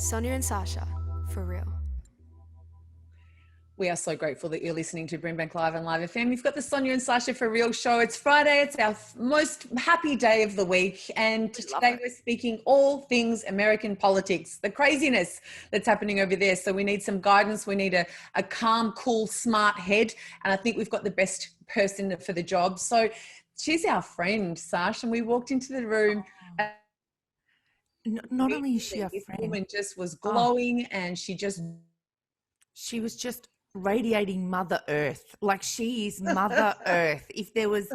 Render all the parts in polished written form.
Sonya and Sasha, for real. We are so grateful that you're listening to BRIMBANK Live and Live FM. You've got the Sonya and Sasha for Real show. It's Friday. It's our most happy day of the week. And today we're speaking all things American politics, the craziness that's happening over there. So we need some guidance. We need a calm, cool, smart head. And I think we've got the best person for the job. So she's our friend, Sash. And we walked into the room. Not only is she a this friend, woman just was glowing and she was just radiating Mother Earth. Like, she is Mother Earth. If there was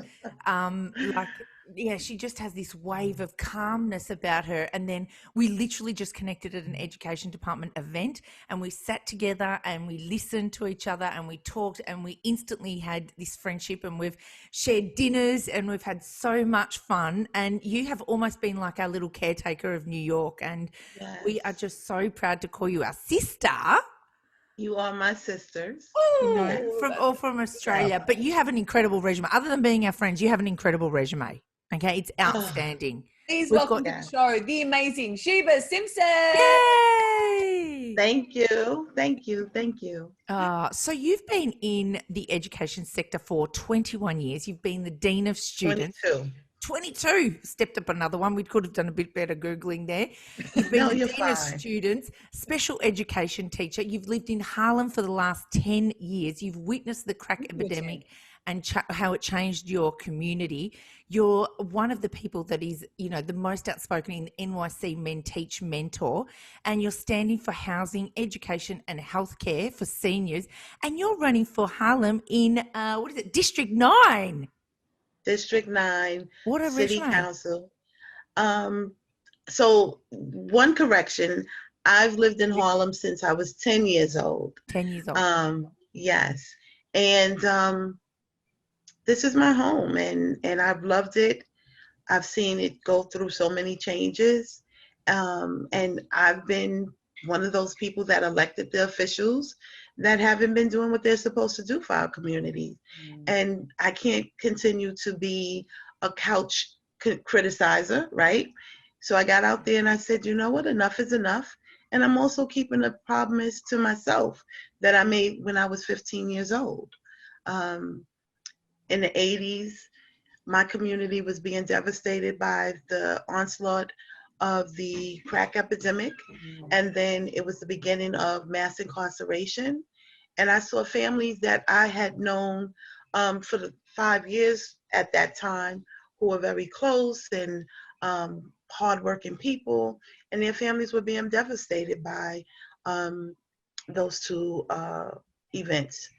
she just has this wave of calmness about her. And then we literally just connected at an education department event, and we sat together and we listened to each other and we talked, and we instantly had this friendship, and we've shared dinners and we've had so much fun. And you have almost been like our little caretaker of New York, and we are just so proud to call you our sister. You are my sisters. You know, from Australia. But you have an incredible resume. Other than being our friends, you have an incredible resume. Okay, it's outstanding. Please welcome to the show, the amazing Sheba Simpson. Yay! Thank you. Thank you. Thank you. So you've been in the education sector for 21 years. You've been the Dean of Students. 22. Stepped up another one. We could have done a bit better Googling there. You've been the Dean of Students, special education teacher. You've lived in Harlem for the last 10 years. You've witnessed the crack epidemic and how it changed your community. You're one of the people that is, the most outspoken in the NYC Men Teach mentor, and you're standing for housing, education and healthcare for seniors. And you're running for Harlem in, District 9. District 9, what a City resume. Council. So one correction, I've lived in Harlem since I was 10 years old. 10 years old. Yes. And this is my home, and I've loved it. I've seen it go through so many changes. And I've been one of those people that elected the officials that haven't been doing what they're supposed to do for our community. And I can't continue to be a couch criticizer, right? So I got out there and I said, you know what, enough is enough. And I'm also keeping a promise to myself that I made when I was 15 years old. In the 80s, my community was being devastated by the onslaught of the crack epidemic. And then it was the beginning of mass incarceration. And I saw families that I had known for the 5 years at that time who were very close and hardworking people, and their families were being devastated by those two events.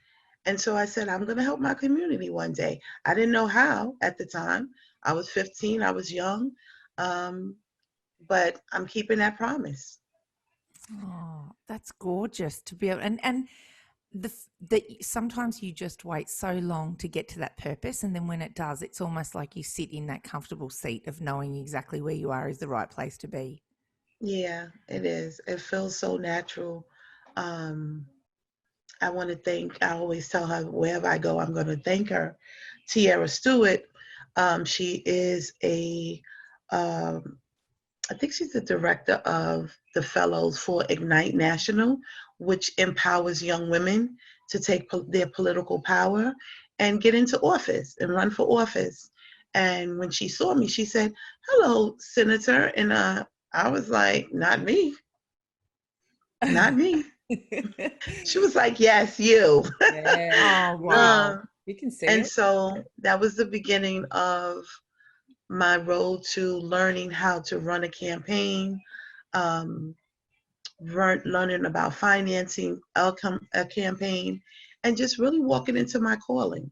And so I said, I'm going to help my community one day. I didn't know how at the time. I was 15, I was young, but I'm keeping that promise. Oh, that's gorgeous to be able, and sometimes you just wait so long to get to that purpose, and then when it does, it's almost like you sit in that comfortable seat of knowing exactly where you are is the right place to be. Yeah, it is. It feels so natural. I want to thank, I always tell her wherever I go, I'm going to thank her. Tierra Stewart, she is I think she's the director of the fellows for Ignite National, which empowers young women to take their political power and get into office and run for office. And when she saw me, she said, hello, Senator. And I was like, not me. Not me. She was like, yes, you. Yeah. Oh, wow. You can see and it. So that was the beginning of my road to learning how to run a campaign, learning about financing a campaign, and just really walking into my calling.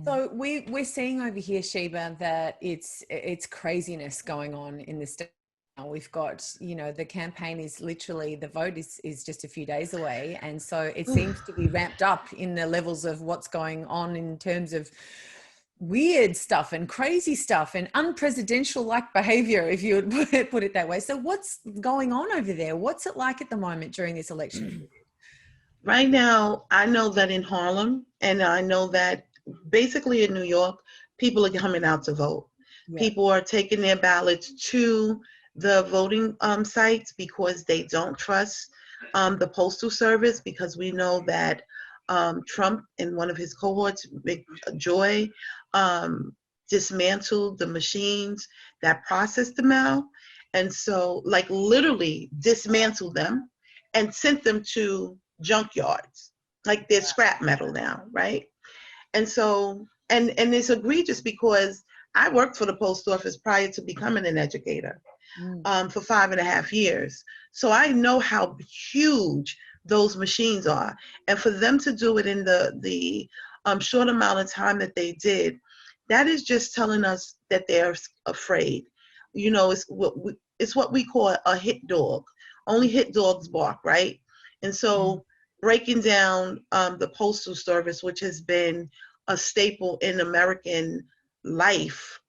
So we're seeing over here, Sheba, that it's craziness going on in this state. We've got, the campaign is literally, the vote is just a few days away. And so it seems to be ramped up in the levels of what's going on in terms of weird stuff and crazy stuff and unpresidential like behavior, if you would put it that way. So what's going on over there? What's it like at the moment during this election? Right now, I know that in Harlem, and I know that basically in New York, people are coming out to vote. Yeah. People are taking their ballots to the voting sites because they don't trust the Postal Service, because we know that Trump and one of his cohorts, Joy, dismantled the machines that process the mail. And so, like, literally dismantled them and sent them to junkyards. Like, they're scrap metal now, right? And so, and it's egregious because I worked for the post office prior to becoming an educator for 5.5 years. So I know how huge those machines are. And for them to do it in the short amount of time that they did, that is just telling us that they're afraid. You know, it's what we call a hit dog. Only hit dogs bark, right? And so breaking down the Postal Service, which has been a staple in American life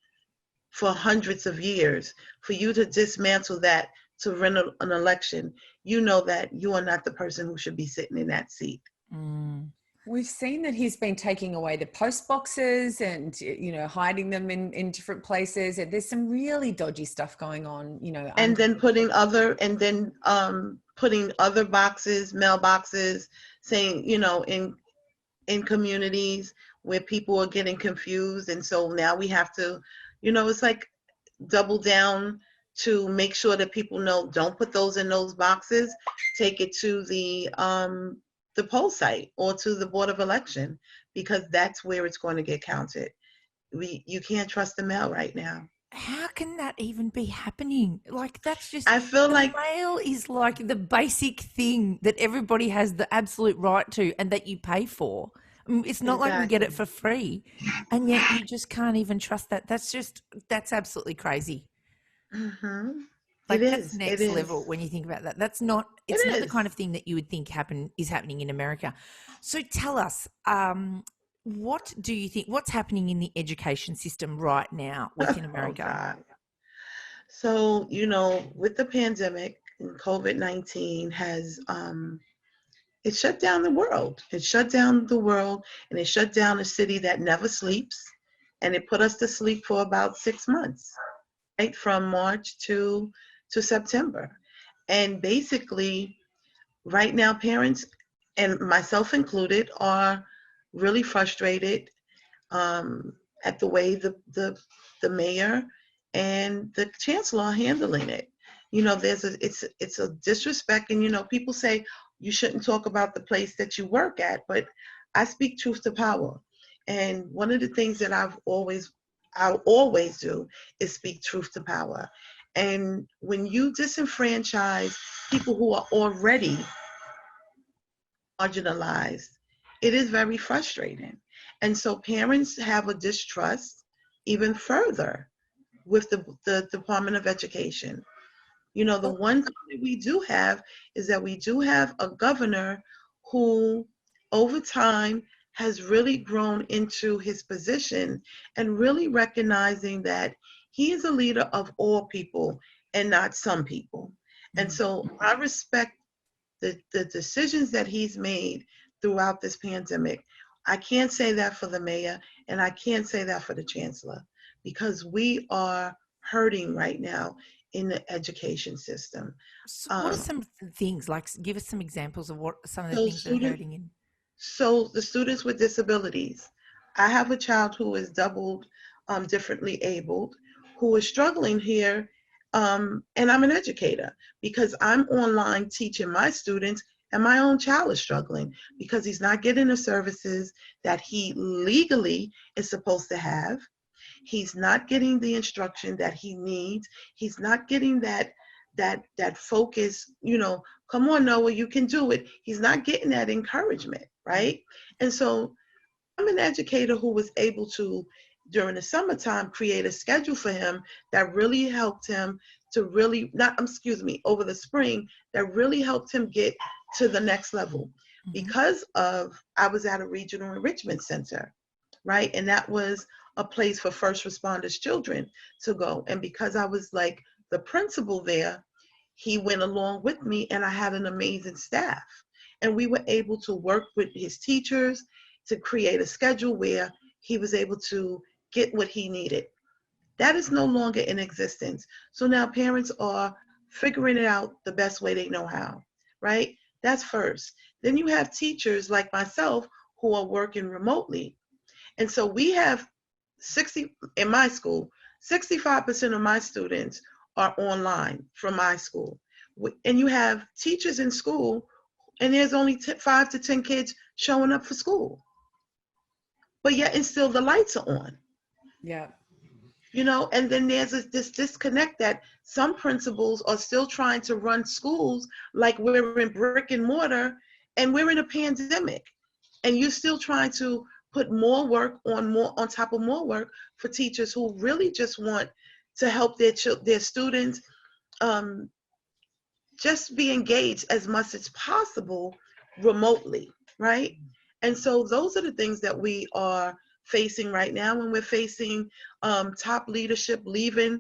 for hundreds of years, for you to dismantle that to win an election, you know that you are not the person who should be sitting in that seat. We've seen that he's been taking away the post boxes and, you know, hiding them in different places. There's some really dodgy stuff going on, you know. And then putting other boxes, mailboxes, saying, you know, in communities where people are getting confused. And so now we have to, you know, it's like double down to make sure that people know, don't put those in those boxes. Take it to the poll site or to the Board of Election, because that's where it's going to get counted. You can't trust the mail right now. How can that even be happening? Like, that's just, I feel like mail is like the basic thing that everybody has the absolute right to and that you pay for. I mean, it's not like we get it for free, and yet you just can't even trust that. That's absolutely crazy. Like, that's next level when you think about that. It's not the kind of thing that you would think is happening in America. So tell us, what do you think, what's happening in the education system right now within America? So, you know, with the pandemic, COVID-19 has, it shut down the world. It shut down the world, and it shut down a city that never sleeps. And it put us to sleep for about 6 months, right? From March to September. And basically, right now, parents, and myself included, are really frustrated at the way the mayor and the chancellor are handling it. You know, it's a disrespect, and you know, people say you shouldn't talk about the place that you work at, but I speak truth to power. And one of the things that I'll always do is speak truth to power. And when you disenfranchise people who are already marginalized, it is very frustrating. And so parents have a distrust even further with the Department of Education. You know, the one thing that we do have is that we do have a governor who over time has really grown into his position and really recognizing that he is a leader of all people and not some people. And so I respect the decisions that he's made throughout this pandemic. I can't say that for the mayor, and I can't say that for the chancellor, because we are hurting right now in the education system. So what are some things, like give us some examples of what some of the things that are hurting in? So the students with disabilities. I have a child who is doubled differently abled, who is struggling here, and I'm an educator because I'm online teaching my students, and my own child is struggling because he's not getting the services that he legally is supposed to have. He's not getting the instruction that he needs. He's not getting that focus, you know, come on, Noah, you can do it. He's not getting that encouragement, right? And so I'm an educator who was able to, during the summertime, create a schedule for him that really helped him to over the spring, that really helped him get to the next level. Because I was at a regional enrichment center, right? And that was a place for first responders children to go. And because I was like the principal there, he went along with me, and I had an amazing staff. And we were able to work with his teachers to create a schedule where he was able to get what he needed. That is no longer in existence. So now parents are figuring it out the best way they know how, right? That's first. Then you have teachers like myself who are working remotely. And so we have in my school, 65% of my students are online from my school. And you have teachers in school, and there's only 5 to 10 kids showing up for school. But yet, and still the lights are on. Yeah. And then there's this disconnect that some principals are still trying to run schools like we're in brick and mortar, and we're in a pandemic, and you're still trying to put more work on top of more work for teachers who really just want to help their students just be engaged as much as possible remotely, right? And so those are the things that we are facing right now, when we're facing top leadership leaving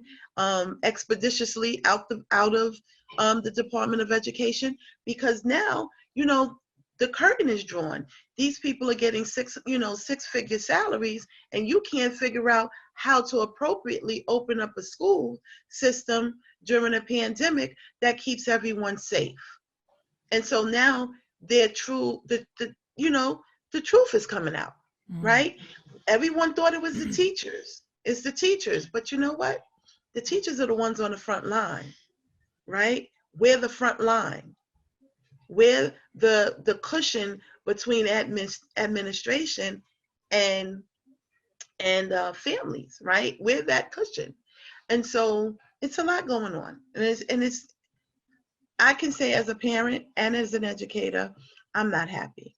expeditiously out of the Department of Education, because now, the curtain is drawn. These people are getting six-figure salaries, and you can't figure out how to appropriately open up a school system during a pandemic that keeps everyone safe. And so now the truth is coming out, right? Everyone thought it was the teachers. It's the teachers. But you know what? The teachers are the ones on the front line, right? We're the front line. We're the cushion between administration and families, right? We're that cushion. And so it's a lot going on. And it's I can say, as a parent and as an educator, I'm not happy.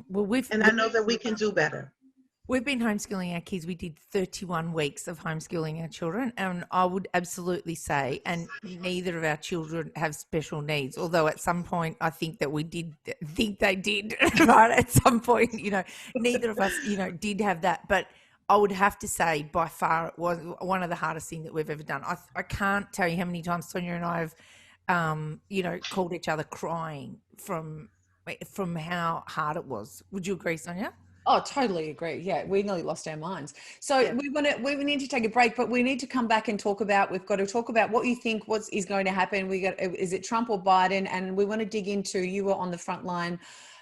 Well, I know that we can do better. We've been homeschooling our kids. We did 31 weeks of homeschooling our children, and I would absolutely say, and neither of our children have special needs, although at some point I think that we did think they did, right? At some point, neither of us, did have that. But I would have to say, by far, it was one of the hardest things that we've ever done. I can't tell you how many times Sonia and I have, called each other crying from how hard it was. Would you agree, Sonia? Oh, totally agree. Yeah, we nearly lost our minds. So yeah. we need to take a break, but we need to come back and we've got to talk about what you think is going to happen. Is it Trump or Biden? And we want to dig into, you were on the front line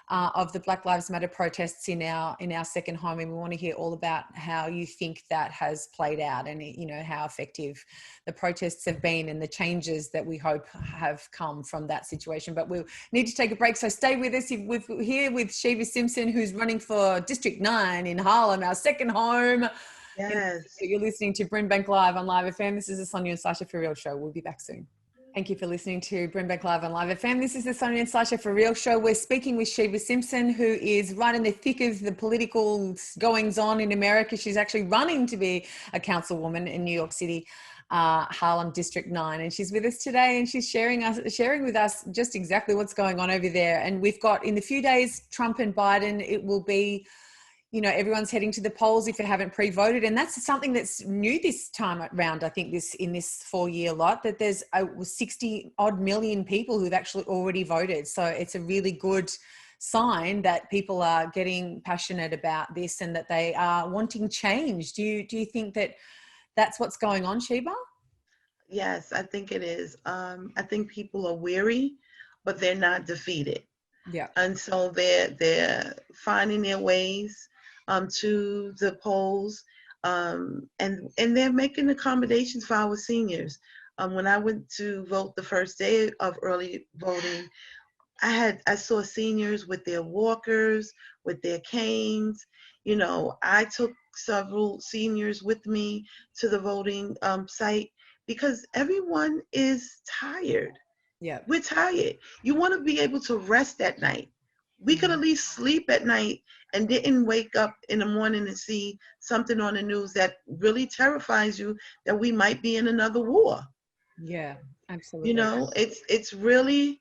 of the Black Lives Matter protests in our second home, and we want to hear all about how you think that has played out, and how effective the protests have been and the changes that we hope have come from that situation. But we'll need to take a break, so stay with us. We're here with Sheba Simpson, who's running for District 9 in Harlem, our second home. Yes. You're listening to BRIMBANK Live on Live FM. This is the Sonya and Sasha For Real show. We'll be back soon. Thank you for listening to BRIMBANK Live on Live FM. This is the Sonya and Sasha For Real show. We're speaking with Sheba Simpson, who is right in the thick of the political goings-on in America. She's actually running to be a councilwoman in New York City, Harlem District 9. And she's with us today, and she's sharing with us just exactly what's going on over there. And we've got, in the few days, Trump and Biden, it will be, everyone's heading to the polls if they haven't pre-voted. And that's something that's new this time around, I think, in this 4-year lot, that there's 60 odd million people who've actually already voted. So it's a really good sign that people are getting passionate about this and that they are wanting change. Do you think that that's what's going on, Sheba? Yes, I think it is. I think people are weary, but they're not defeated. Yeah. And so they're finding their ways to the polls, and they're making accommodations for our seniors. When I went to vote the first day of early voting, I saw seniors with their walkers, with their canes. I took several seniors with me to the voting site because everyone is tired. Yeah, we're tired. You want to be able to rest at night. We could at least sleep at night and didn't wake up in the morning and see something on the news that really terrifies you that we might be in another war. Yeah, absolutely. It's really,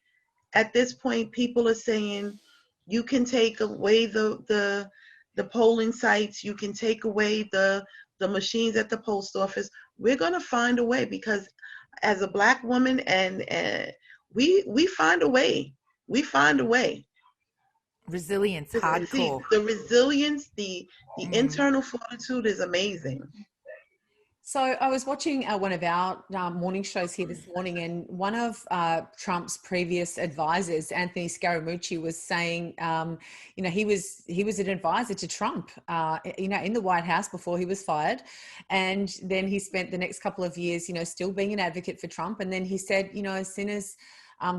at this point, people are saying you can take away the polling sites, you can take away the machines at the post office. We're going to find a way, because as a Black woman, and we find a way. We find a way. Resilience, hardcore. The resilience, the internal fortitude is amazing. So I was watching one of our morning shows here this morning, and one of Trump's previous advisors, Anthony Scaramucci, was saying, he was an advisor to Trump, in the White House before he was fired, and then he spent the next couple of years, still being an advocate for Trump. And then he said, as soon as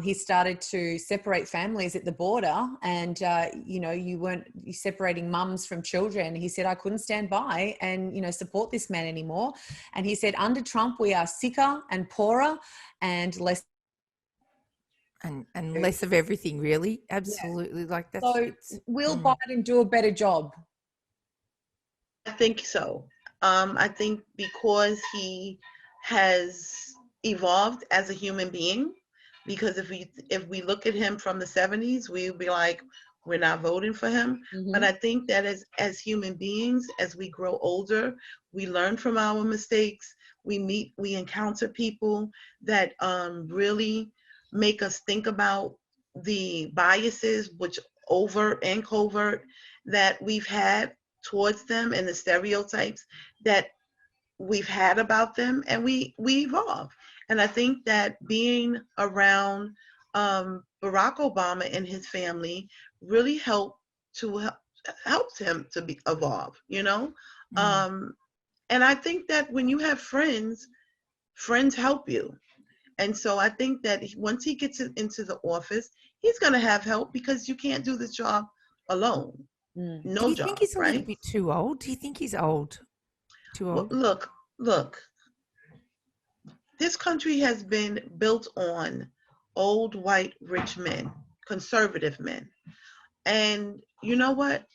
he started to separate families at the border, and you weren't separating mums from children. He said, I couldn't stand by and support this man anymore. And he said, under Trump, we are sicker and poorer and less. And less of everything, really. Absolutely. Yeah. Like that. So will Biden do a better job? I think so. I think because he has evolved as a human being. Because if we look at him from the 70s, we'll be like, we're not voting for him. Mm-hmm. But I think that as human beings, as we grow older, we learn from our mistakes. We encounter people that really make us think about the biases, which overt and covert, that we've had towards them, and the stereotypes that we've had about them, and we evolve. And I think that being around Barack Obama and his family really helped him to evolve, Mm-hmm. And I think that when you have friends help you. And so I think that once he gets into the office, he's going to have help, because you can't do this job alone. No job. Do you think he's a little bit too old? Do you think he's old? Too old? Well, look. This country has been built on old, white, rich men, conservative men. And you know what?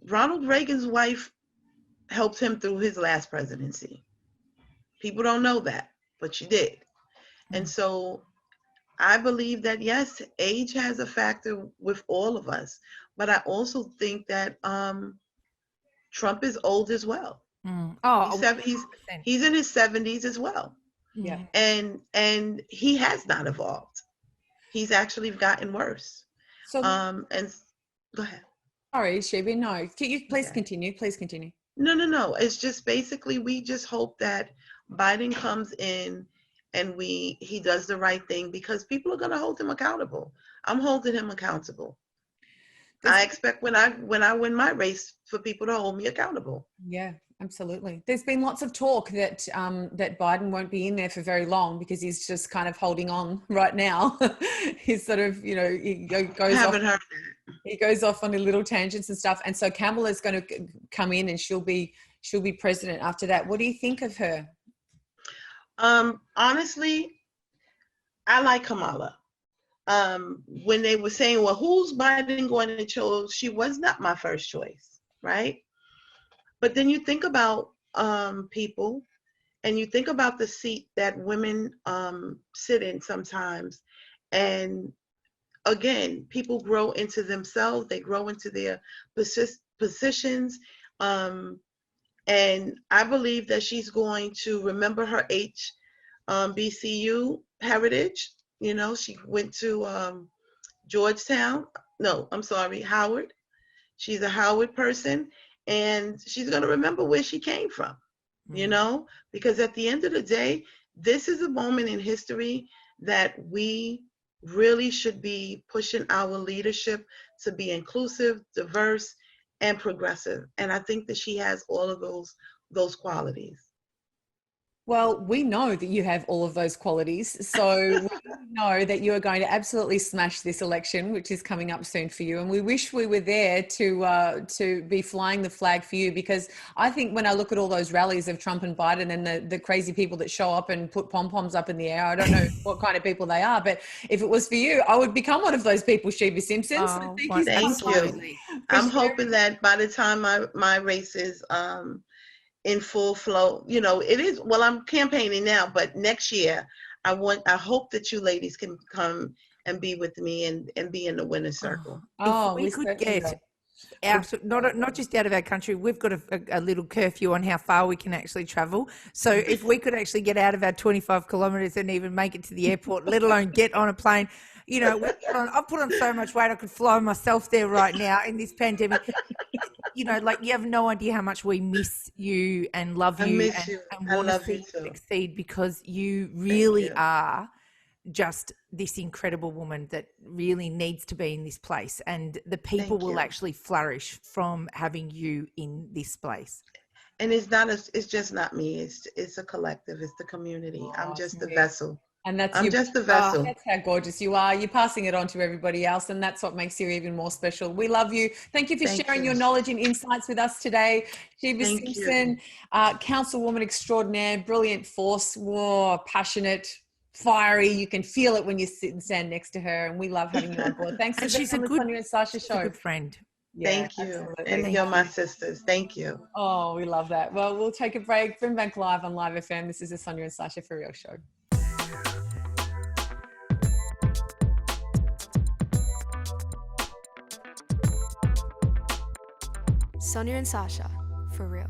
Ronald Reagan's wife helped him through his last presidency. People don't know that, but she did. Mm-hmm. And so I believe that, yes, age has a factor with all of us. But I also think that Trump is old as well. Mm. Oh, he's in his 70s as well. Yeah. And he has not evolved. He's actually gotten worse. So and go ahead. Sorry, Sheba. No, can you please continue? Please continue. No. It's just basically, we just hope that Biden comes in and he does the right thing, because people are going to hold him accountable. I'm holding him accountable. I expect when I win my race for people to hold me accountable. Yeah, absolutely. There's been lots of talk that that Biden won't be in there for very long, because he's just kind of holding on right now. He's sort of, he goes I haven't heard that. He goes off on a little tangents and stuff. And so Kamala's going to come in, and she'll be president after that. What do you think of her? Honestly, I like Kamala. When they were saying, well, who's Biden going to choose? She was not my first choice, right? But then you think about people, and you think about the seat that women sit in sometimes. And again, people grow into themselves. They grow into their positions. And I believe that she's going to remember her HBCU heritage. She went to Howard. She's a Howard person, and she's going to remember where she came from, because at the end of the day, this is a moment in history that we really should be pushing our leadership to be inclusive, diverse, and progressive. And I think that she has all of those qualities. Well, we know that you have all of those qualities. So we know that you are going to absolutely smash this election, which is coming up soon for you. And we wish we were there to be flying the flag for you, because I think when I look at all those rallies of Trump and Biden and the crazy people that show up and put pom-poms up in the air, I don't know what kind of people they are, but if it was for you, I would become one of those people, Sheba Simpson. Oh, so thank you. I'm hoping that by the time my race is in full flow, it is, well, I'm campaigning now, but next year I hope that you ladies can come and be with me and be in the winner's circle. If we could get out, not just out of our country, we've got a little curfew on how far we can actually travel. So if we could actually get out of our 25 kilometres and even make it to the airport, let alone get on a plane, I've put on so much weight I could fly myself there right now in this pandemic. Like you have no idea how much we miss you and love you and want to see you succeed, because you really are just this incredible woman that really needs to be in this place, and the people will actually flourish from having you in this place. And it's just not me. It's a collective. It's the community. I'm just the vessel. And I'm just the vessel. That's how gorgeous you are. You're passing it on to everybody else, and that's what makes you even more special. We love you. Thank you for sharing your knowledge and insights with us today. Sheba Simpson, councilwoman extraordinaire, brilliant force, passionate, fiery. You can feel it when you sit and stand next to her, and we love having you on board. Thanks for being on the Sonya and Sasha show. A good friend. Yeah, thank you. Absolutely. And you're my sisters. Thank you. Oh, we love that. Well, we'll take a break. BRIMBANK Live on Live FM. This is the Sonya and Sasha For Real show. Sonya and Sasha, for real.